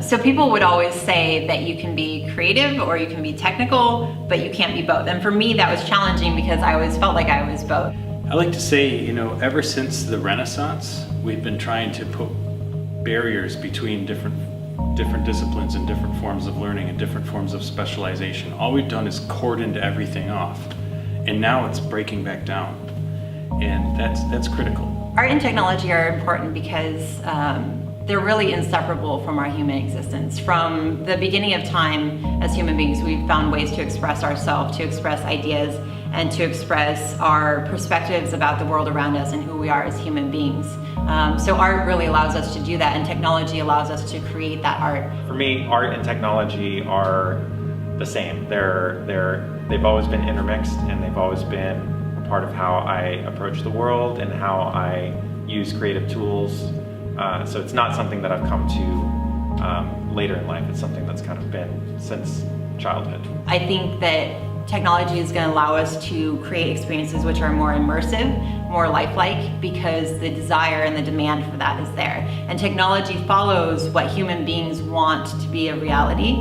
So people would always say that you can be creative or you can be technical, but you can't be both. And for me, that was challenging because I always felt like I was both. I like to say, ever since the Renaissance, we've been trying to put barriers between different disciplines and different forms of learning and different forms of specialization. All we've done is cordoned everything off, and now it's breaking back down, and that's critical. Art and technology are important because they're really inseparable from our human existence. From the beginning of time as human beings, we've found ways to express ourselves, to express ideas, and to express our perspectives about the world around us and who we are as human beings. So art really allows us to do that, and technology allows us to create that art. For me, art and technology are the same. They've always been intermixed, and they've always been a part of how I approach the world and how I use creative tools. So it's not something that I've come to later in life. It's something that's kind of been since childhood. I think that technology is going to allow us to create experiences which are more immersive, more lifelike, because the desire and the demand for that is there. And technology follows what human beings want to be a reality.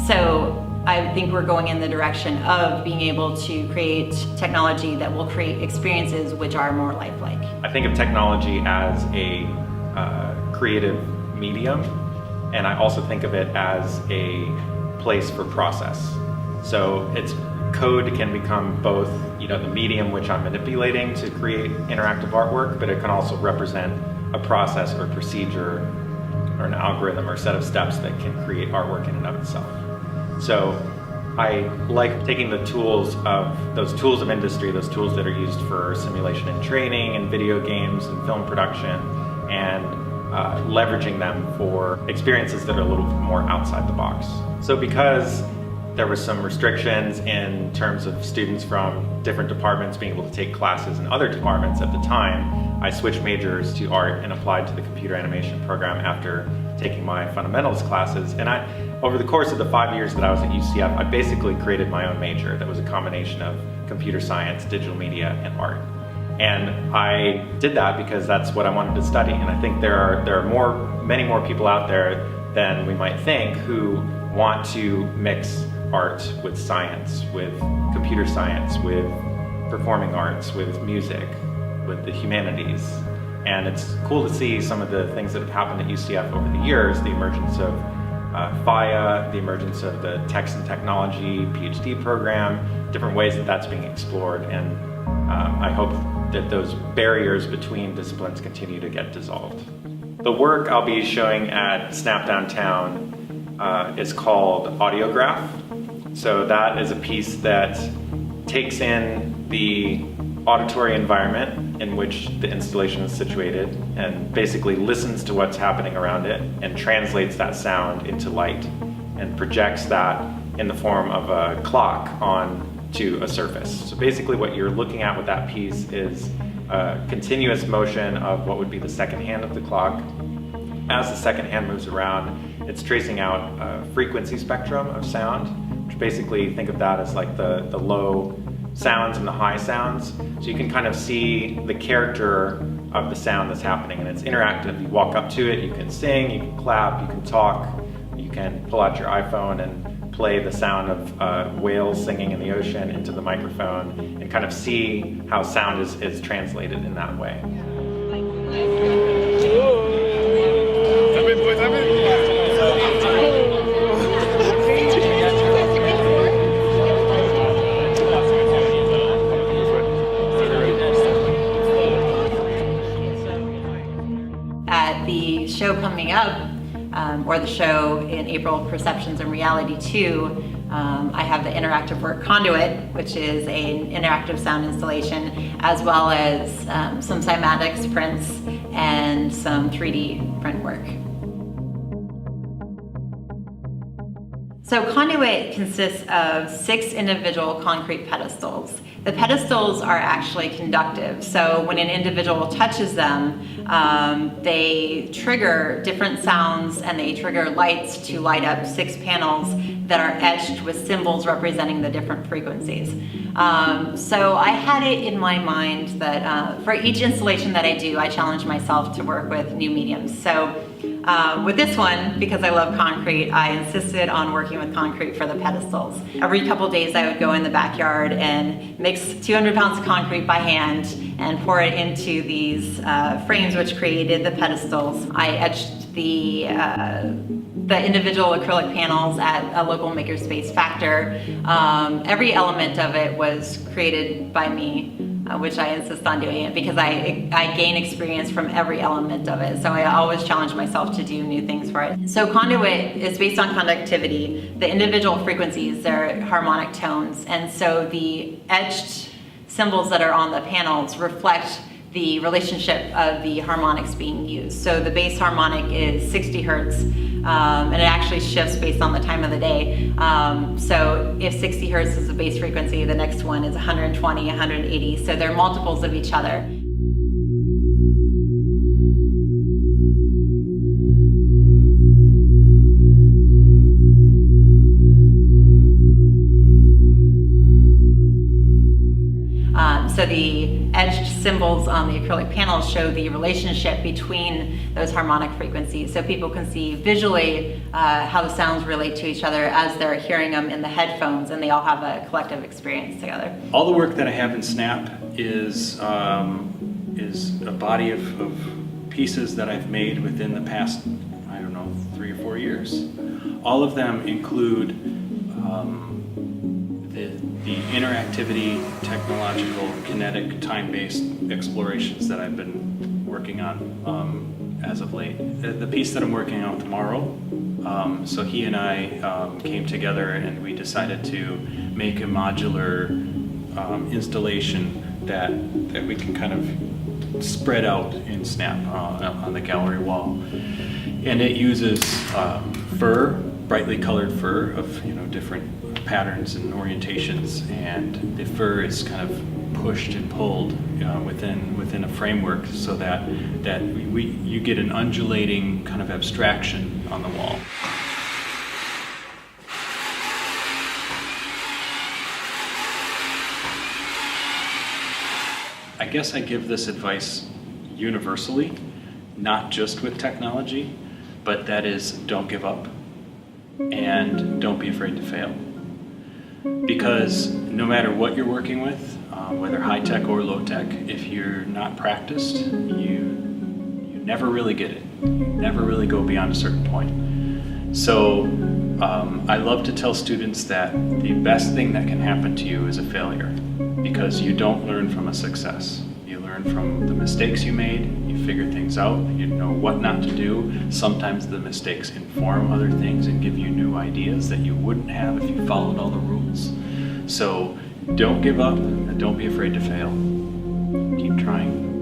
So I think we're going in the direction of being able to create technology that will create experiences which are more lifelike. I think of technology as a creative medium, and I also think of it as a place for process. So code can become both, the medium which I'm manipulating to create interactive artwork, but it can also represent a process or procedure or an algorithm or set of steps that can create artwork in and of itself. So I like taking those tools of industry, those tools that are used for simulation and training and video games and film production, and leveraging them for experiences that are a little bit more outside the box. So because there were some restrictions in terms of students from different departments being able to take classes in other departments at the time, I switched majors to art and applied to the computer animation program after taking my fundamentals classes. And over the course of the 5 years that I was at UCF, I basically created my own major that was a combination of computer science, digital media, and art. And I did that because that's what I wanted to study. And I think there are many more people out there than we might think who want to mix art with science, with computer science, with performing arts, with music, with the humanities. And it's cool to see some of the things that have happened at UCF over the years, the emergence of FIA, the emergence of the Text and Technology PhD program, different ways that that's being explored. And I hope that those barriers between disciplines continue to get dissolved. The work I'll be showing at Snap Downtown is called Audiograph. So that is a piece that takes in the auditory environment in which the installation is situated and basically listens to what's happening around it and translates that sound into light and projects that in the form of a clock onto a surface. So basically what you're looking at with that piece is a continuous motion of what would be the second hand of the clock. As the second hand moves around, it's tracing out a frequency spectrum of sound, which basically think of that as like the low sounds and the high sounds. So you can kind of see the character of the sound that's happening, and it's interactive. You walk up to it, you can sing, you can clap, you can talk, you can pull out your iPhone and play the sound of whales singing in the ocean into the microphone and kind of see how sound is translated in that way. At the show coming up, or the show in April, Perceptions and Reality 2, I have the interactive work Conduit, which is an interactive sound installation, as well as some cymatics prints and some 3D print work. So Conduit consists of 6 individual concrete pedestals. The pedestals are actually conductive, so when an individual touches them, they trigger different sounds and they trigger lights to light up 6 panels that are etched with symbols representing the different frequencies. So I had it in my mind that for each installation that I do, I challenge myself to work with new mediums. So With this one, because I love concrete, I insisted on working with concrete for the pedestals. Every couple days I would go in the backyard and mix 200 pounds of concrete by hand and pour it into these frames which created the pedestals. I etched the individual acrylic panels at a local makerspace factor. Every element of it was created by me, which I insist on doing it because I gain experience from every element of it. So I always challenge myself to do new things for it. So conduit is based on conductivity. The individual frequencies, they're harmonic tones. And so the etched symbols that are on the panels reflect the relationship of the harmonics being used. So the base harmonic is 60 hertz, and it actually shifts based on the time of the day. So if 60 hertz is the base frequency, the next one is 120, 180. So they're multiples of each other. So the etched symbols on the acrylic panels show the relationship between those harmonic frequencies, so people can see visually how the sounds relate to each other as they're hearing them in the headphones, and they all have a collective experience together. All the work that I have in Snap is a body of pieces that I've made within the past, I don't know, 3 or 4 years. All of them include the interactivity, technological, kinetic, time-based explorations that I've been working on as of late. The piece that I'm working on tomorrow, so he and I came together and we decided to make a modular installation that we can kind of spread out in Snap on the gallery wall. And it uses fur, brightly colored fur of different patterns and orientations, and the fur is kind of pushed and pulled within a framework so that you get an undulating kind of abstraction on the wall. I guess I give this advice universally, not just with technology, but that is, don't give up and don't be afraid to fail. Because no matter what you're working with, whether high-tech or low-tech, if you're not practiced, you never really get it. You never really go beyond a certain point. So I love to tell students that the best thing that can happen to you is a failure, because you don't learn from a success. You learn from the mistakes you made, you figure things out, you know what not to do. Sometimes the mistakes inform other things and give you new ideas that you wouldn't have if you followed all the rules. So don't give up and don't be afraid to fail. Keep trying.